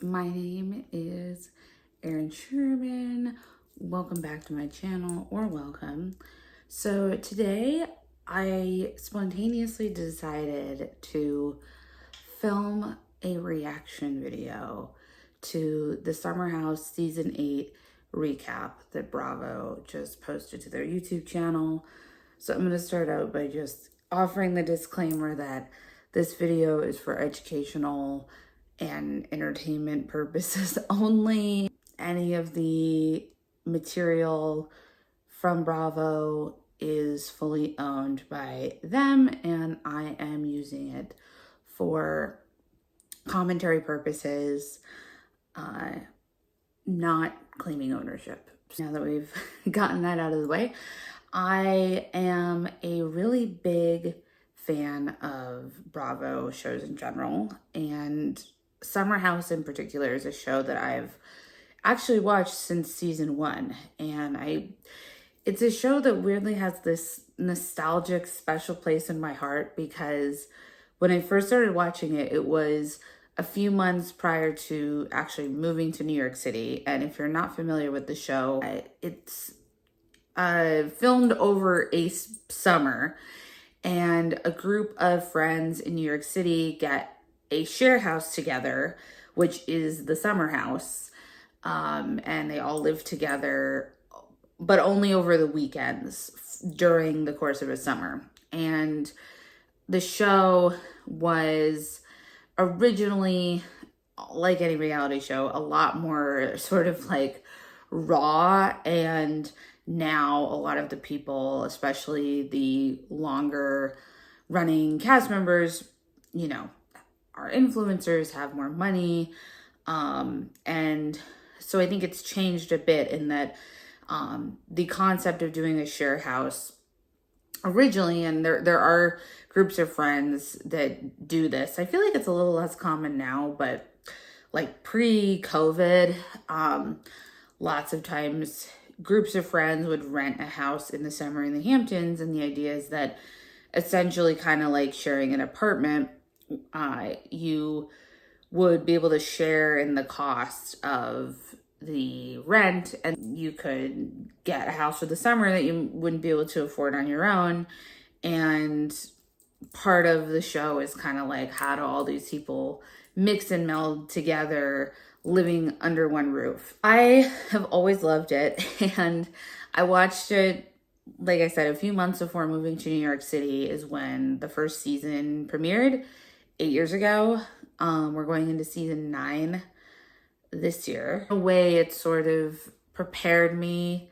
My name is Erin Sherman. Welcome back to my channel, or welcome. So today I spontaneously decided to film a reaction video to the Summer House Season 8 recap that Bravo just posted to their YouTube channel. So I'm going to start out by just offering the disclaimer that this video is for educational and entertainment purposes only. Any of the material from Bravo is fully owned by them, and I am using it for commentary purposes, not claiming ownership. Now that we've gotten that out of the way, I am a really big fan of Bravo shows in general, and Summer House in particular is a show that I've actually watched since season 1, and it's a show that weirdly has this nostalgic special place in my heart, because when I first started watching it, it was a few months prior to actually moving to New York City. And if you're not familiar with the show, it's filmed over a summer, and a group of friends in New York City get a share house together, which is the Summer House. And they all live together, but only over the weekends during the course of a summer. And the show was originally, like any reality show, a lot more sort of like raw, and now a lot of the people, especially the longer running cast members, are influencers, have more money. And so I think it's changed a bit in that the concept of doing a share house originally, and there are groups of friends that do this. I feel like it's a little less common now, but like pre-COVID, lots of times groups of friends would rent a house in the summer in the Hamptons, and the idea is that essentially kind of like sharing an apartment, you would be able to share in the cost of the rent, and you could get a house for the summer that you wouldn't be able to afford on your own. And part of the show is kind of like, how do all these people mix and meld together, living under one roof? I have always loved it, and I watched it, like I said, a few months before moving to New York City is when the first season premiered 8 years ago. We're going into season 9 this year. In a way, it sort of prepared me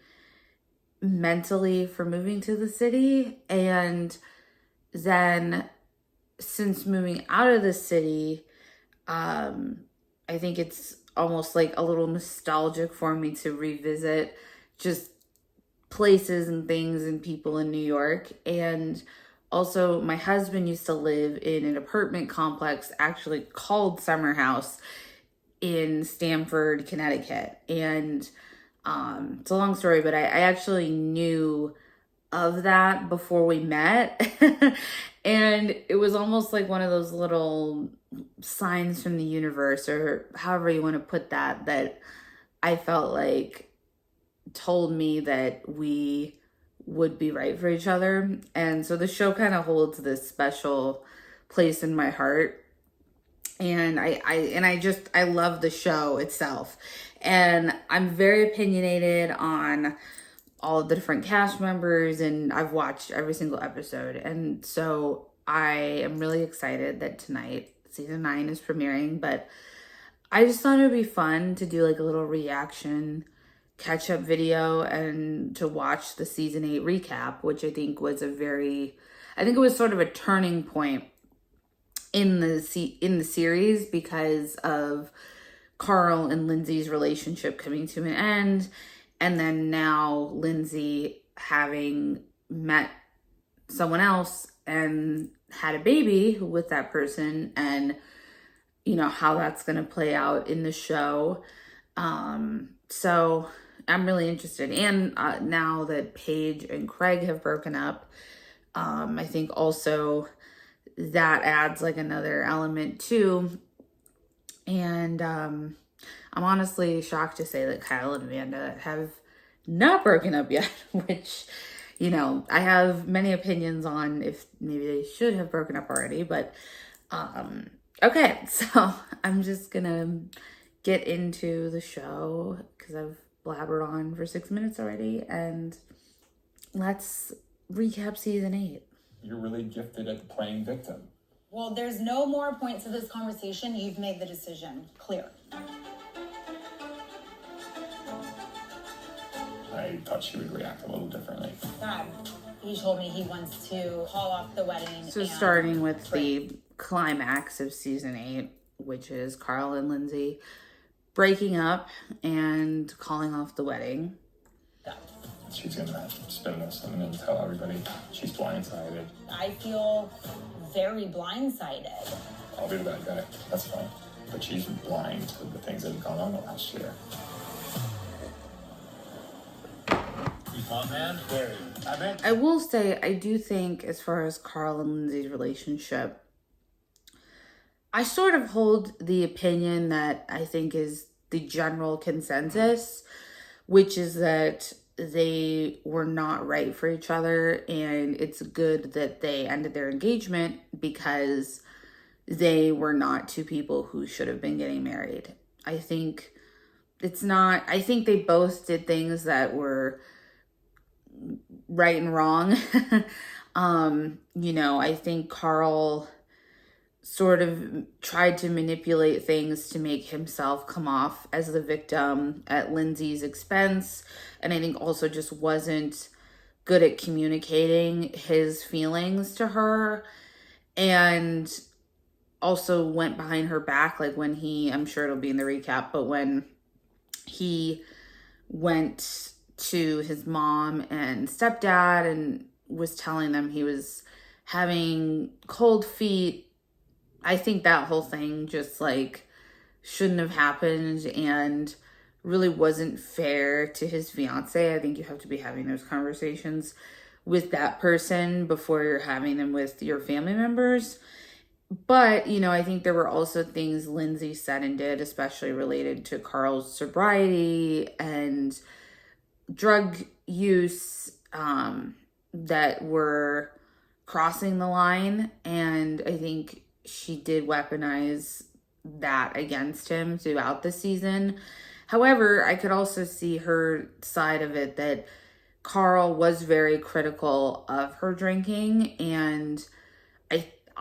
mentally for moving to the city. And then since moving out of the city, I think it's almost like a little nostalgic for me to revisit just places and things and people in New York. And also, my husband used to live in an apartment complex actually called Summer House in Stamford, Connecticut. And it's a long story, but I actually knew of that before we met. And it was almost like one of those little signs from the universe, or however you want to put that, that I felt like told me that we would be right for each other. And so the show kind of holds this special place in my heart. And I love the show itself. And I'm very opinionated on all of the different cast members, and I've watched every single episode. And so I am really excited that tonight season 9 is premiering, but I just thought it would be fun to do like a little reaction catch-up video and to watch the season 8 recap, which I think was it was sort of a turning point in the series, because of Carl and Lindsay's relationship coming to an end, and then now Lindsay having met someone else and had a baby with that person, and how that's going to play out in the show. So I'm really interested. And now that Paige and Craig have broken up, I think also that adds like another element too And I'm honestly shocked to say that Kyle and Amanda have not broken up yet, which, you know, I have many opinions on if maybe they should have broken up already, but okay, so I'm just gonna get into the show because I've blabbered on for 6 minutes already, and let's recap season 8. You're really gifted at playing victim. Well, there's no more points to this conversation. You've made the decision clear. I thought she would react a little differently. God, he told me he wants to call off the wedding. So starting with the climax of season 8, which is Carl and Lindsay breaking up and calling off the wedding. She's gonna spin this and tell everybody she's blindsided. I feel very blindsided. I'll be the bad guy. That's fine. But she's blind to the things that have gone on the last year. You fun, man? Very. I will say, I do think as far as Carl and Lindsay's relationship, I sort of hold the opinion that I think is the general consensus, which is that they were not right for each other, and it's good that they ended their engagement because they were not two people who should have been getting married. I think they both did things that were right and wrong. You know, I think Carl sort of tried to manipulate things to make himself come off as the victim at Lindsay's expense. And I think also just wasn't good at communicating his feelings to her. And also went behind her back, like when I'm sure it'll be in the recap, but when he went to his mom and stepdad and was telling them he was having cold feet, I think that whole thing just like shouldn't have happened and really wasn't fair to his fiance. I think you have to be having those conversations with that person before you're having them with your family members. But, you know, I think there were also things Lindsay said and did, especially related to Carl's sobriety and drug use, that were crossing the line. And I think she did weaponize that against him throughout the season. However, I could also see her side of it, that Carl was very critical of her drinking, and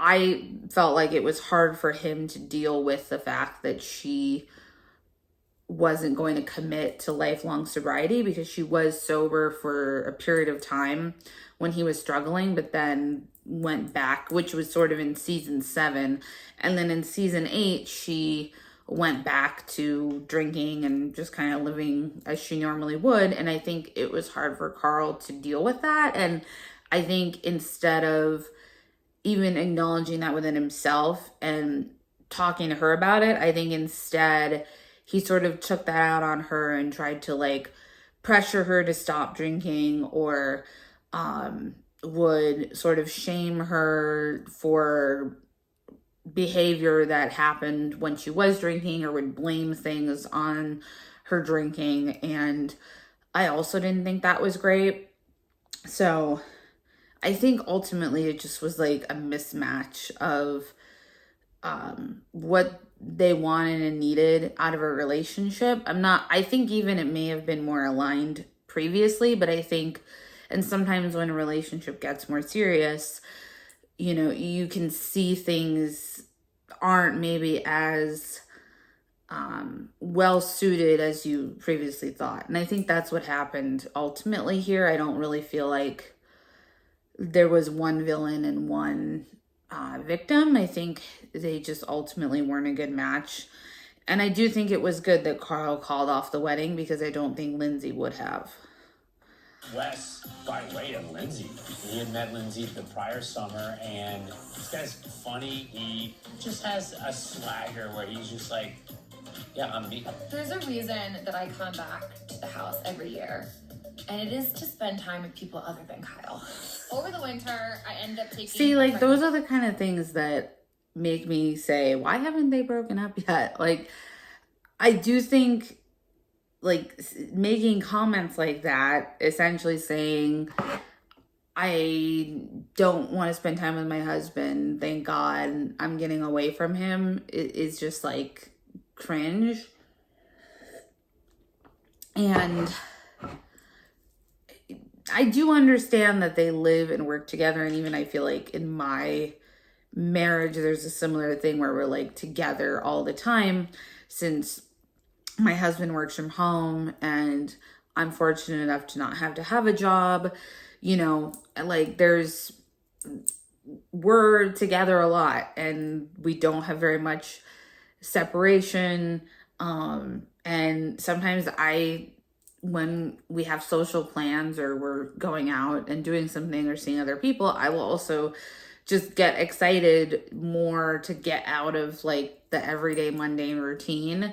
I felt like it was hard for him to deal with the fact that she wasn't going to commit to lifelong sobriety, because she was sober for a period of time when he was struggling, but then went back, which was sort of in season 7. And then in season 8, she went back to drinking and just kind of living as she normally would. And I think it was hard for Carl to deal with that. And I think instead of even acknowledging that within himself and talking to her about it, I think instead he sort of took that out on her and tried to like pressure her to stop drinking, or would sort of shame her for behavior that happened when she was drinking, or would blame things on her drinking. And I also didn't think that was great. So I think ultimately it just was like a mismatch of what they wanted and needed out of a relationship. I think even it may have been more aligned previously, but I think, and sometimes when a relationship gets more serious, you know, you can see things aren't maybe as well suited as you previously thought. And I think that's what happened ultimately here. I don't really feel like there was one villain and one victim. I think they just ultimately weren't a good match. And I do think it was good that Carl called off the wedding, because I don't think Lindsay would have. Wes, by way of Lindsay, he had met Lindsay the prior summer, and this guy's funny. He just has a swagger where he's just like, yeah, I'm me. There's a reason that I come back to the house every year, and it is to spend time with people other than Kyle. Over the winter, I end up taking... See, like, those are the kind of things that make me say, why haven't they broken up yet? Like, I do think, like, making comments like that, essentially saying, I don't want to spend time with my husband, thank God I'm getting away from him, is just like cringe. And I do understand that they live and work together, and even I feel like in my marriage there's a similar thing where we're like together all the time, since my husband works from home and I'm fortunate enough to not have to have a job. You know, like we're together a lot and we don't have very much separation. And sometimes when we have social plans or we're going out and doing something or seeing other people, I will also just get excited more to get out of like the everyday mundane routine.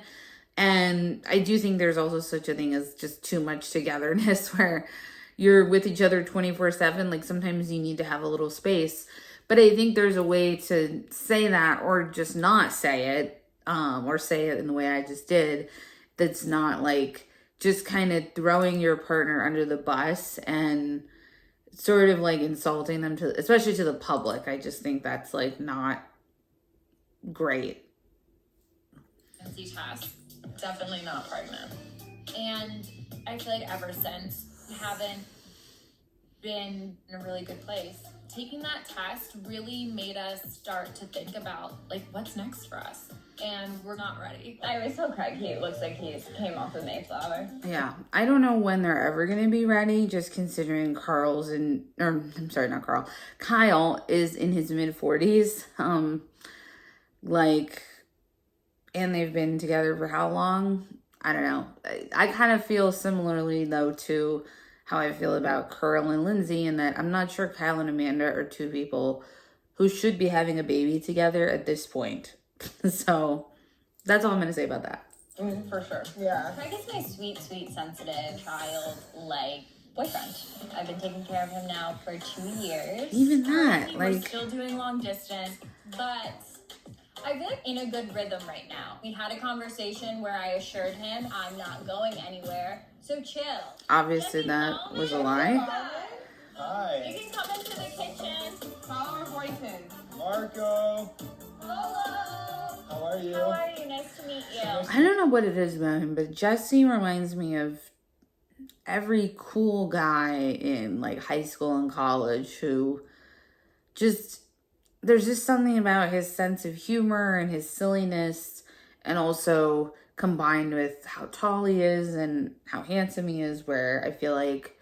And I do think there's also such a thing as just too much togetherness where you're with each other 24/7. Like sometimes you need to have a little space. But I think there's a way to say that or just not say it, or say it in the way I just did. That's not like just kind of throwing your partner under the bus and sort of like insulting them to, especially to the public. I just think that's like not great. Pregnancy test, definitely not pregnant. And I feel like ever since we haven't been in a really good place. Taking that test really made us start to think about like what's next for us. And we're not ready. I was so crazy. He looks like he came off the Mayflower. Yeah, I don't know when they're ever going to be ready, just considering Kyle is in his mid-40s. And they've been together for how long? I don't know. I kind of feel similarly, though, to how I feel about Kyle and Lindsay, in that I'm not sure Kyle and Amanda are two people who should be having a baby together at this point. So that's all I'm going to say about that. For sure. Yeah. Craig is my sweet, sweet, sensitive child-like boyfriend. I've been taking care of him now for 2 years. Even that, We're still doing long distance, but I feel like in a good rhythm right now. We had a conversation where I assured him I'm not going anywhere, so chill. Obviously that was a lie. Hi. You can come into the kitchen. Follow our voices. Marco. Hello. How are you? How are you? Nice to meet you. I don't know what it is about him, but Jesse reminds me of every cool guy in like high school and college who just, there's just something about his sense of humor and his silliness, and also combined with how tall he is and how handsome he is, where I feel like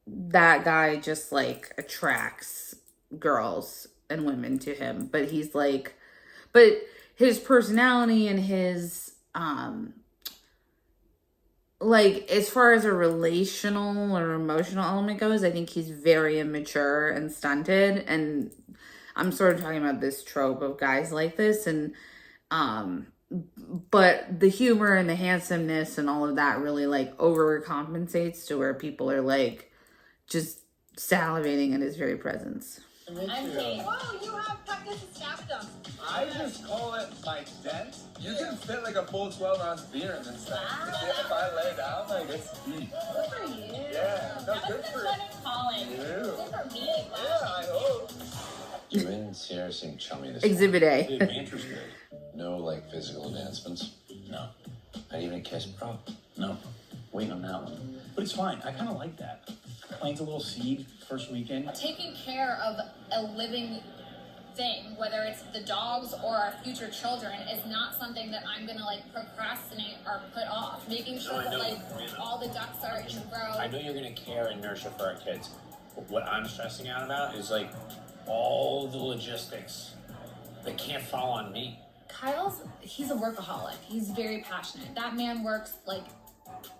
that guy just like attracts girls and women to him. But he's like, but his personality and his like as far as a relational or emotional element goes, I think he's very immature and stunted. And I'm sort of talking about this trope of guys like this. And but the humor and the handsomeness and all of that really like overcompensates to where people are like just salivating at his very presence. I'm Kate. Whoa, you have practice staffdom. I just call it my dent. You can fit like a full 12-ounce beer in this thing. If I lay down, like it's deep. Good for you. Yeah, no, That good was for fun in college. you. Good for me. Yeah, I hope. You and Sierra seem chummy this Exhibit A. The banter's good. No, like, physical advancements? No. Not even a kiss, bro? No. Waiting on that one. But it's fine. I kind of like that. Plant a little seed first weekend. Taking care of a living thing, whether it's the dogs or our future children, is not something that I'm gonna like procrastinate or put off. Making sure that like all the ducks are in a row. I know you're gonna care and nurture for our kids. But what I'm stressing out about is like all the logistics that can't fall on me. He's a workaholic. He's very passionate. That man works like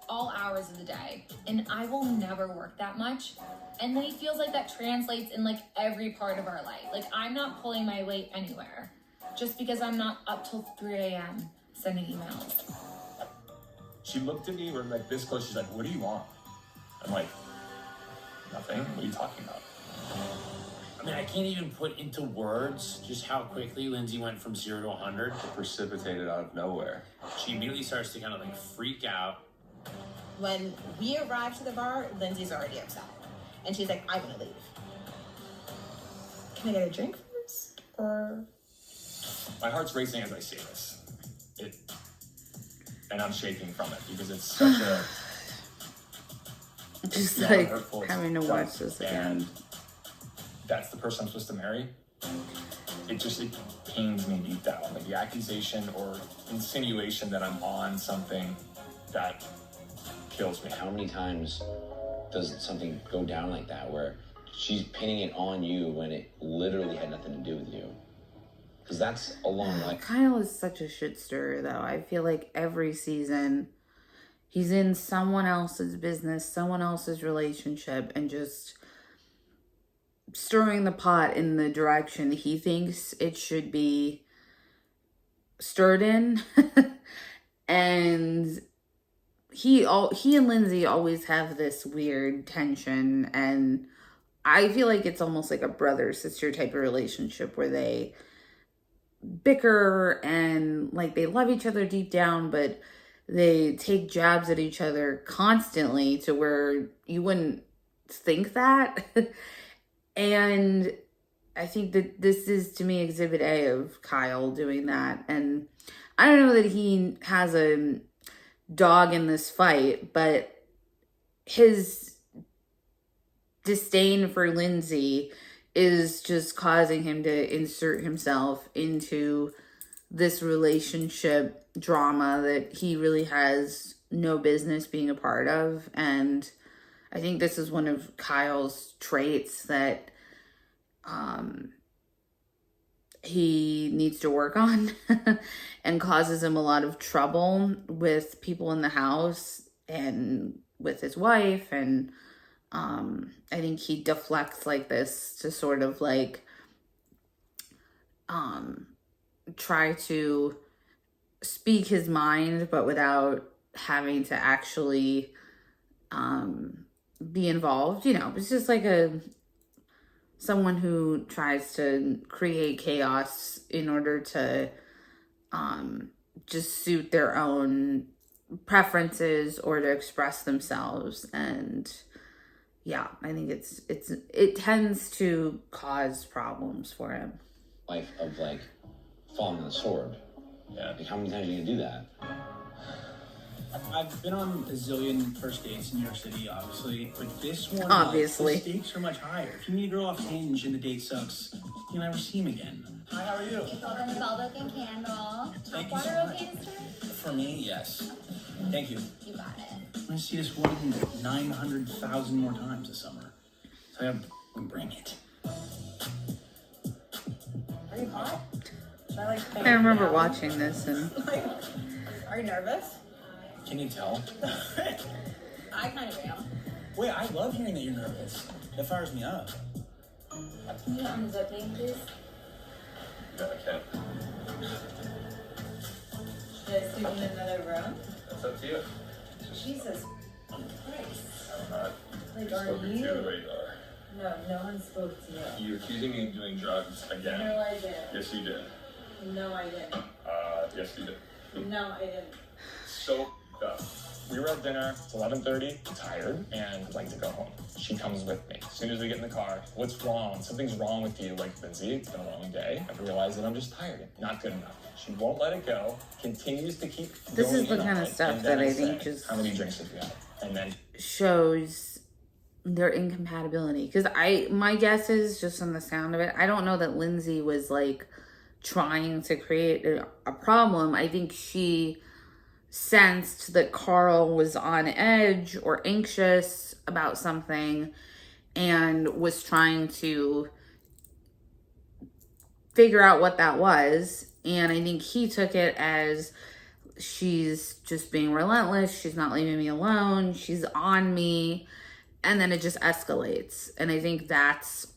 all hours of the day, and I will never work that much. And then he feels like that translates in like every part of our life. Like I'm not pulling my weight anywhere just because I'm not up till 3 a.m. sending emails. She looked at me, we're like this close, she's like, what do you want? I'm like, nothing, what are you talking about? I'm Man, I can't even put into words just how quickly Lindsay went from 0 to 100. Precipitated out of nowhere. She immediately starts to kind of like freak out. When we arrived to the bar, Lindsay's already upset. And she's like, I want to leave. Can I get a drink first? Or... My heart's racing as I say this. And I'm shaking from it because it's such a... Just yeah, like hurtful. having to watch this And again. that's the person I'm supposed to marry. It pains me deep down. Like the accusation or insinuation that I'm on something that kills me. How many times does something go down like that where she's pinning it on you when it literally had nothing to do with you? Because that's a long life. Kyle is such a shit stirrer, though. I feel like every season he's in someone else's business, someone else's relationship, and just stirring the pot in the direction he thinks it should be stirred in. And he and Lindsay always have this weird tension, and I feel like it's almost like a brother-sister type of relationship where they bicker and like they love each other deep down, but they take jabs at each other constantly to where you wouldn't think that. And I think that this is, to me, exhibit A of Kyle doing that. And I don't know that he has a dog in this fight, but his disdain for Lindsay is just causing him to insert himself into this relationship drama that he really has no business being a part of. And I think this is one of Kyle's traits that he needs to work on and causes him a lot of trouble with people in the house and with his wife. And I think he deflects like this to sort of like try to speak his mind, but without having to actually be involved. You know, it's just like someone who tries to create chaos in order to just suit their own preferences or to express themselves. And yeah, I think it tends to cause problems for him. Life of like falling on the sword. Yeah. Like how many times are you gonna do that? I've been on a zillion first dates in New York City, obviously, but this one, Obviously. the stakes are much higher. If you meet a girl off Hinge and the date sucks, you'll never see him again. Hi, how are you? It's all the Velvet and Candle. Thank you Water so much. okay to start? For me, yes. Thank you. You got it. I'm gonna see this woman 900,000 more times this summer. So I gotta bring it. Are you hot? Should I like... I remember watching this and Are you nervous? Can you tell? I kind of am. Wait, I love hearing that you're nervous. That fires me up. Can you unzip me, please? Yeah, I can. Should I sleep in another room? That's up to you. Jesus Christ. I'm not Like, spoken are to you? the way you are. No, no one spoke to you. You're accusing me of doing drugs again. No, I didn't. Yes, you did. No, I didn't. Yes, you did. No, I didn't. So, we were at dinner. It's 11:30. Tired and I'd like to go home. She comes with me. As soon as we get in the car, what's wrong? Something's wrong with you. Like, Lindsay, it's been a long day. I realize that I'm just tired. Not good enough. She won't let it go. Continues to keep this going is the in kind on of it, stuff and that then I say, think just how many drinks have you had? And then shows their incompatibility. Because my guess is, just on the sound of it, I don't know that Lindsay was like trying to create a problem. I think she sensed that Carl was on edge or anxious about something and was trying to figure out what that was. And I think he took it as, she's just being relentless. She's not leaving me alone. She's on me. And then it just escalates. And I think that's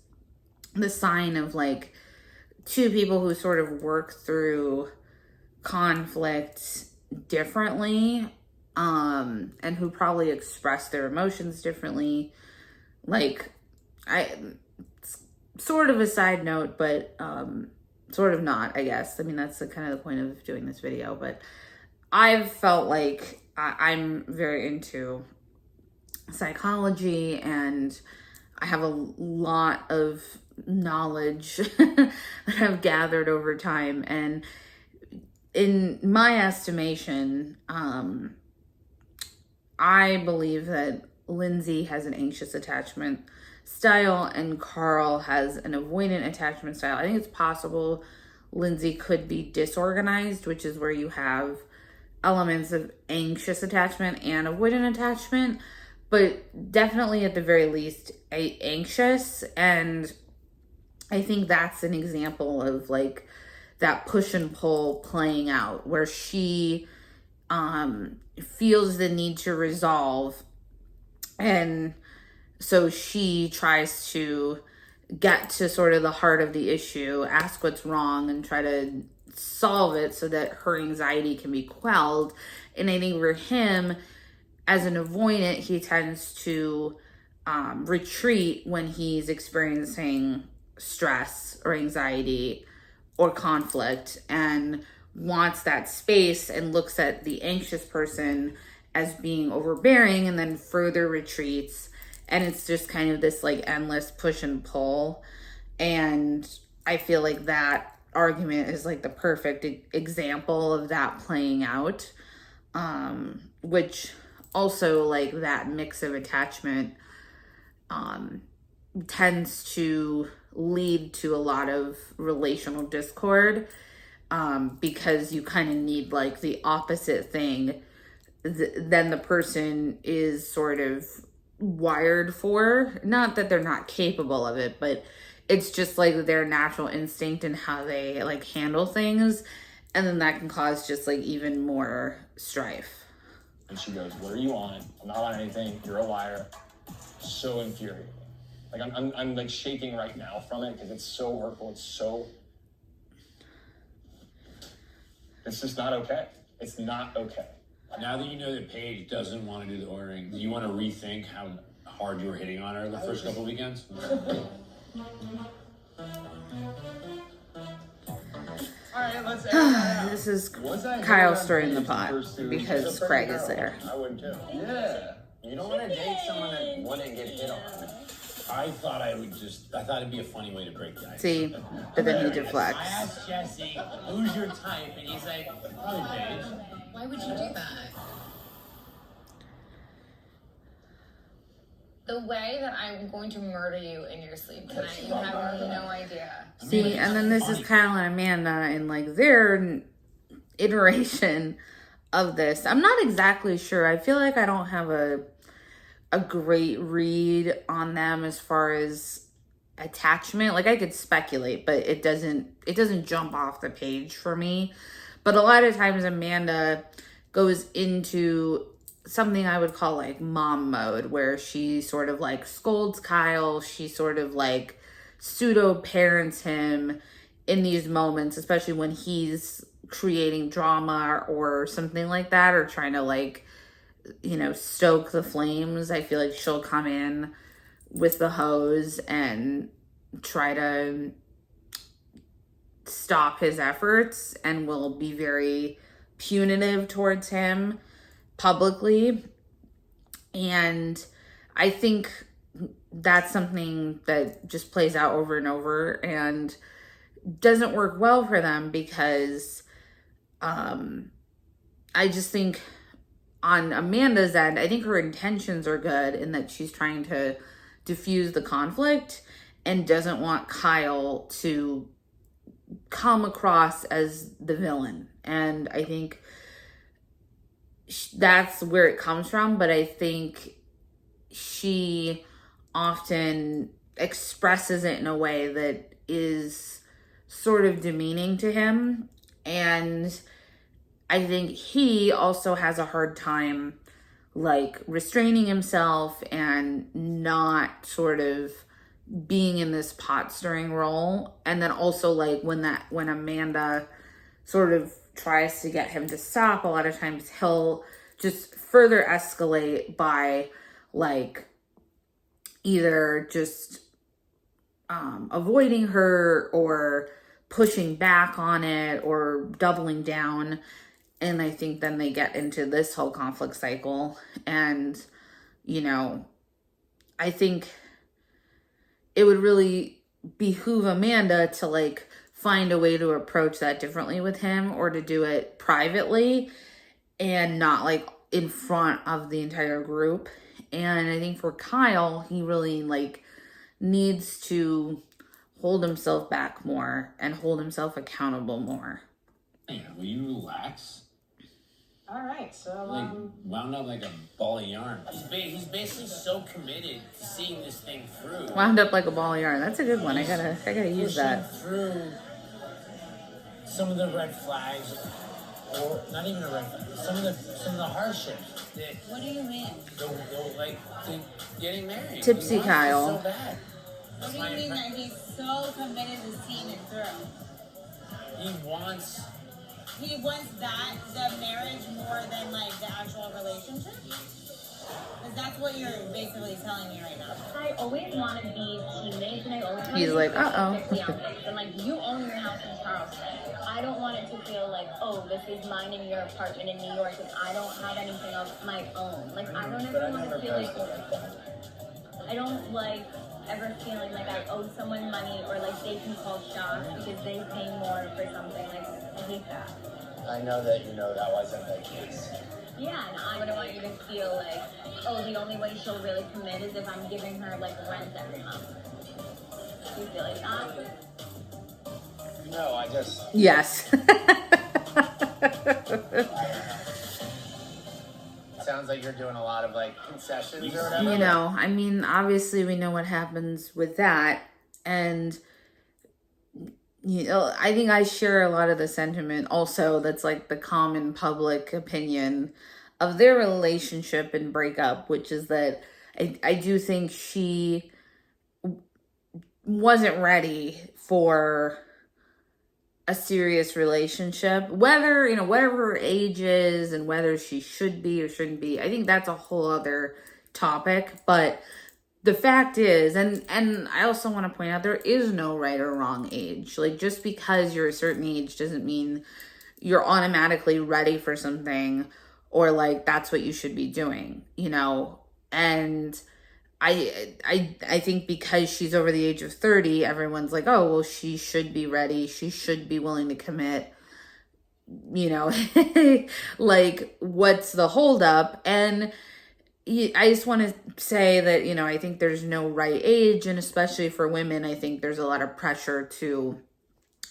the sign of like two people who sort of work through conflict differently, and who probably express their emotions differently. Like, it's sort of a side note, but sort of not, I guess. I mean, that's kind of the point of doing this video, but I've felt like I'm very into psychology, and I have a lot of knowledge that I've gathered over time. And in my estimation, I believe that Lindsay has an anxious attachment style and Carl has an avoidant attachment style. I think it's possible Lindsay could be disorganized, which is where you have elements of anxious attachment and avoidant attachment, but definitely at the very least anxious. And I think that's an example of like that push and pull playing out, where she feels the need to resolve, and so she tries to get to sort of the heart of the issue, ask what's wrong, and try to solve it so that her anxiety can be quelled. And I think for him, as an avoidant, he tends to retreat when he's experiencing stress or anxiety or conflict, and wants that space, and looks at the anxious person as being overbearing, and then further retreats. And it's just kind of this like endless push and pull. And I feel like that argument is like the perfect example of that playing out, which also like that mix of attachment tends to lead to a lot of relational discord, because you kind of need like the opposite thing than the person is sort of wired for. Not that they're not capable of it, but it's just like their natural instinct and how they like handle things, and then that can cause just like even more strife. And she goes, "What are you on? I'm not on anything. You're a liar." So infuriating. Like I'm like shaking right now from it because it's so hurtful. It's just not okay. It's not okay. Now that you know that Paige doesn't want to do the ordering, do you want to rethink how hard you were hitting on her the first couple weekends? Alright, let's This is Kyle's stirring the pot because Craig is there. I would too. Yeah. You don't want to date someone that wouldn't get hit on. I thought it'd be a funny way to break the ice. See, but then he deflects. I asked Jesse, who's your type? And he's like, probably Paige. Why would you do that? The way that I'm going to murder you in your sleep tonight, you have no idea. See, and then this is Kyle and Amanda and like their iteration of this. I'm not exactly sure. I feel like I don't have a great read on them as far as attachment. Like I could speculate, but it doesn't jump off the page for me. But a lot of times Amanda goes into something I would call like mom mode, where she sort of like scolds Kyle. She sort of like pseudo parents him in these moments, especially when he's creating drama or something like that, or trying to like, you know, stoke the flames. I feel like she'll come in with the hose and try to stop his efforts, and will be very punitive towards him publicly. And I think that's something that just plays out over and over and doesn't work well for them, because I just think on Amanda's end, I think her intentions are good in that she's trying to diffuse the conflict and doesn't want Kyle to come across as the villain. And I think that's where it comes from. But I think she often expresses it in a way that is sort of demeaning to him. And I think he also has a hard time like restraining himself and not sort of being in this pot stirring role. And then also like when Amanda sort of tries to get him to stop, a lot of times he'll just further escalate by like either just avoiding her or pushing back on it or doubling down. And I think then they get into this whole conflict cycle. And, you know, I think it would really behoove Amanda to like find a way to approach that differently with him, or to do it privately and not like in front of the entire group. And I think for Kyle, he really like needs to hold himself back more and hold himself accountable more. Yeah, will you relax? All right, so Like, wound up like a ball of yarn. He's basically so committed to seeing this thing through. Wound up like a ball of yarn. That's a good one. I gotta use that. Through some of the red flags, or not even a red flag. Some of the hardships. What do you mean? The getting married. Tipsy Kyle. So bad. What do you mean that he's so committed to seeing it through? He wants that, the marriage, more than like the actual relationship? Because that's what you're basically telling me right now. I always want to be teammates, and I always want He's to like, be perfectly and like, you own your house in Charleston. I don't want it to feel like, oh, this is mine in your apartment in New York, and I don't have anything of my own. Like, I don't ever want to feel like, I don't like ever feeling like I owe someone money, or like they can call shots because they pay more for something. Like, I hate that. I know that you know that wasn't the case. Yeah, and I wouldn't want you to feel like, oh, the only way she'll really commit is if I'm giving her like rent every month. Do you feel like that? No, I just. Yes. Sounds like you're doing a lot of like concessions or whatever. You know, I mean, obviously we know what happens with that. And, you know, I think I share a lot of the sentiment also that's like the common public opinion of their relationship and breakup, which is that I do think she wasn't ready for a serious relationship, whether, you know, whatever her age is and whether she should be or shouldn't be. I think that's a whole other topic. But the fact is, and I also want to point out, there is no right or wrong age. Like, just because you're a certain age doesn't mean you're automatically ready for something, or like that's what you should be doing, you know. And I think because she's over the age of 30, everyone's like, oh, well, she should be ready. She should be willing to commit, you know. Like, what's the holdup? And I just want to say that, you know, I think there's no right age. And especially for women, I think there's a lot of pressure to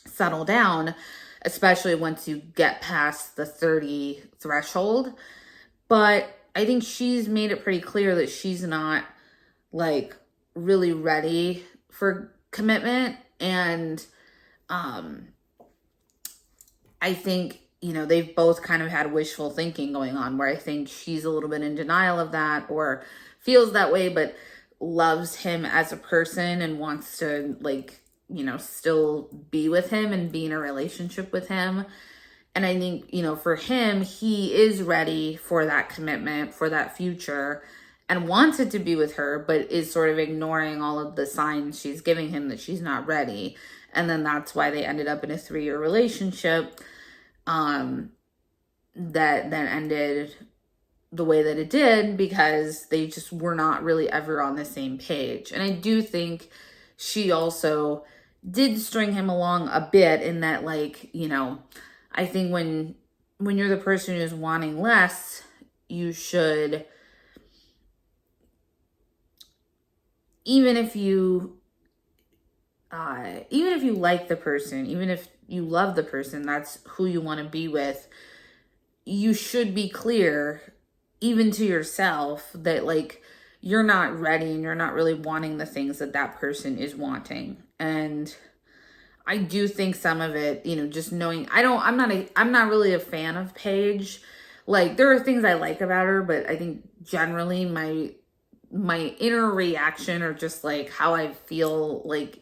settle down, especially once you get past the 30 threshold. But I think she's made it pretty clear that she's not like really ready for commitment. And I think, you know, they've both kind of had wishful thinking going on, where I think she's a little bit in denial of that, or feels that way, but loves him as a person and wants to, like, you know, still be with him and be in a relationship with him. And I think, you know, for him, he is ready for that commitment, for that future, and wanted to be with her, but is sort of ignoring all of the signs she's giving him that she's not ready. And then that's why they ended up in a 3-year relationship that then ended the way that it did, because they just were not really ever on the same page. And I do think she also did string him along a bit in that, like, you know, I think when you're the person who's wanting less, you should, even if you like the person, even if you love the person, that's who you want to be with, you should be clear, even to yourself, that like you're not ready and you're not really wanting the things that that person is wanting. And I do think some of it, you know, just knowing, I'm not really a fan of Paige. Like, there are things I like about her, but I think generally my inner reaction, or just like how I feel, like,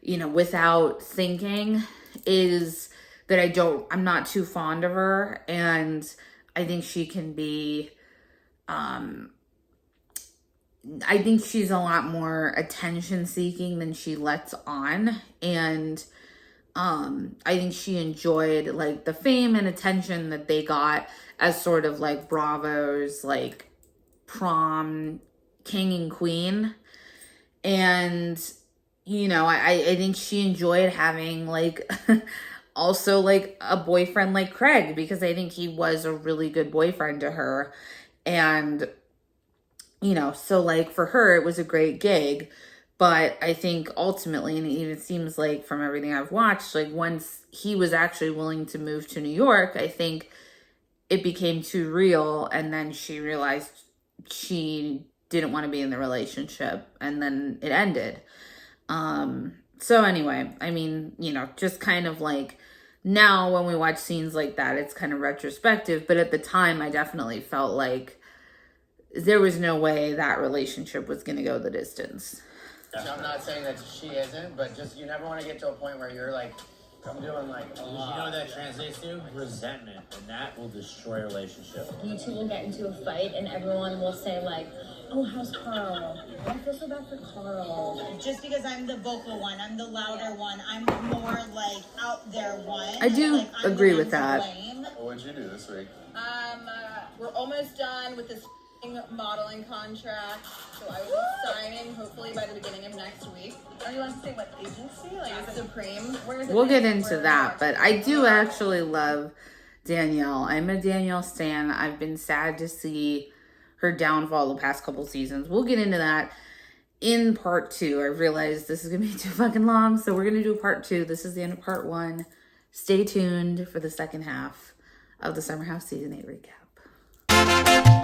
you know, without thinking, is that I'm not too fond of her. And I think she can be I think she's a lot more attention seeking than she lets on. And I think she enjoyed like the fame and attention that they got as sort of like Bravo's like prom king and queen. And, you know, I think she enjoyed having like also like a boyfriend like Craig, because I think he was a really good boyfriend to her. And, you know, so like for her, it was a great gig. But I think ultimately, and it even seems like from everything I've watched, like once he was actually willing to move to New York, I think it became too real. And then she realized she didn't want to be in the relationship, and then it ended. So anyway, I mean, you know, just kind of like now when we watch scenes like that, it's kind of retrospective. But at the time, I definitely felt like there was no way that relationship was going to go the distance. I'm not saying that she isn't, but just you never want to get to a point where you're like, I'm doing like a lot. You know what that translates to? Resentment, and that will destroy a relationship. You two will get into a fight and everyone will say like, oh, how's Carl? I feel so bad for Carl. Just because I'm the vocal one, I'm the louder one, I'm more like out there one. I do like, I'm agree the with one to that. blame. What'd you do this week? We're almost done with this modeling contract, so I will be signing hopefully by the beginning of next week. Are you allowed to say what agency? Like, is it Supreme. where is it? We'll get based? into Where- that, but I do actually love Danielle. I'm a Danielle stan. I've been sad to see her downfall the past couple seasons. We'll get into that in part 2. I realized this is going to be too fucking long, so we're going to do part 2. This is the end of part 1. Stay tuned for the second half of the Summer House Season 8 recap.